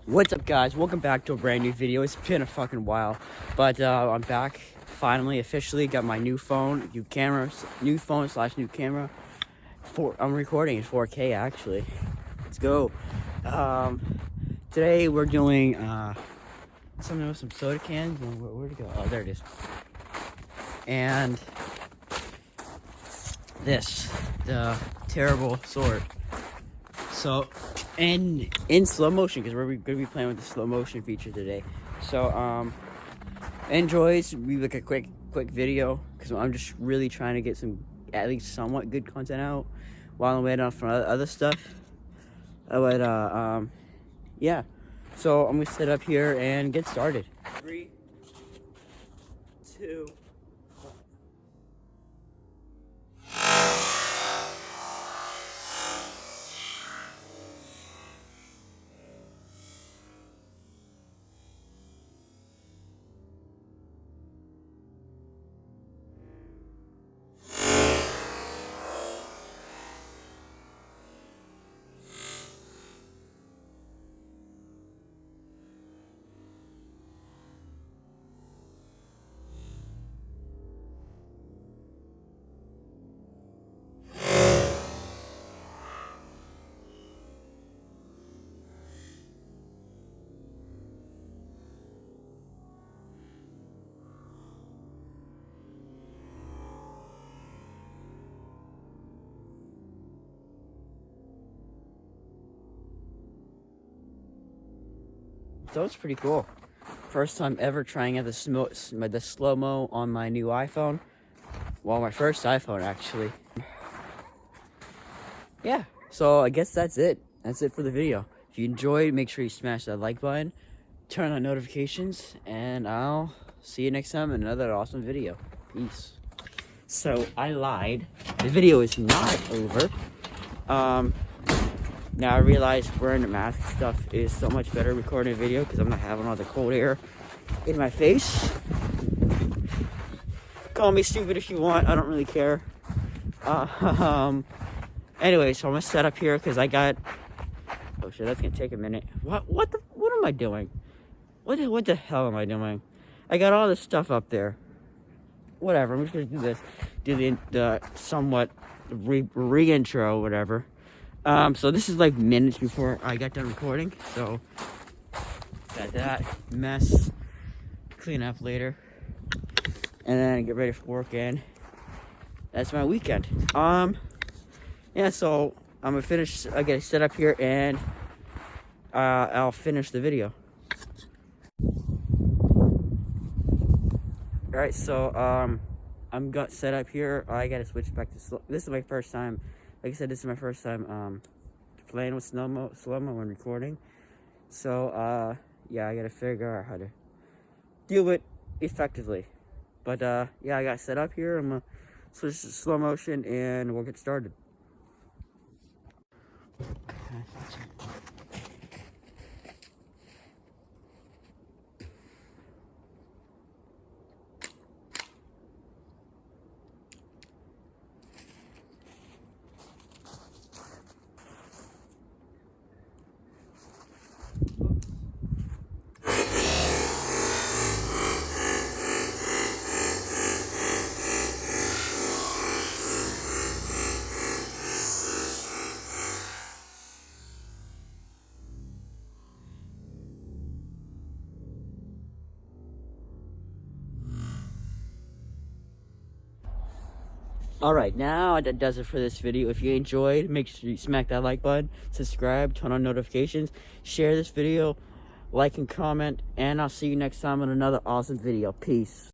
What's up, guys? Welcome back to a brand new video. It's been a fucking while, but I'm back finally, officially. Got my new phone, new camera. I'm recording in 4K actually. Let's go. Today we're doing something with some soda cans. Where'd it go? Oh, there it is. And the terrible sword. So, and in slow motion, because we're going to be playing with the slow motion feature today. So, enjoy. It's be like a quick video, because I'm just really trying to get some, at least somewhat good content out while I'm waiting on for other stuff. But, yeah. So, I'm going to sit up here and get started. 3, 2, So it's pretty cool. First time ever trying out the slow-mo on my new iPhone. Well, my first iPhone, actually. Yeah, so I guess that's it. That's it for the video. If you enjoyed, make sure you smash that like button, turn on notifications, and I'll see you next time in another awesome video. Peace. So, I lied. The video is not over. Now I realize wearing the mask stuff is so much better recording a video because I'm not having all the cold air in my face. Call me stupid if you want, I don't really care. Anyway, so I'm gonna set up here because I got, oh shit, that's gonna take a minute. What am I doing? What the hell am I doing? I got all this stuff up there. Whatever, I'm just gonna do this. Do the somewhat re-intro, whatever. So this is like minutes before I got done recording, so got that mess, clean up later, and then get ready for work, and that's my weekend. Yeah, so I'm gonna finish, I gotta set up here, and I'll finish the video. Alright, so I'm got set up here. I gotta switch back to slow. This is my first time. Like I said, this is my first time playing with slow-mo when recording. So, yeah, I gotta figure out how to deal with it effectively. But, yeah, I got set up here. I'm gonna switch to slow motion and we'll get started. Alright, now that does it for this video. If you enjoyed, make sure you smack that like button, subscribe, turn on notifications, share this video, like and comment, and I'll see you next time on another awesome video. Peace.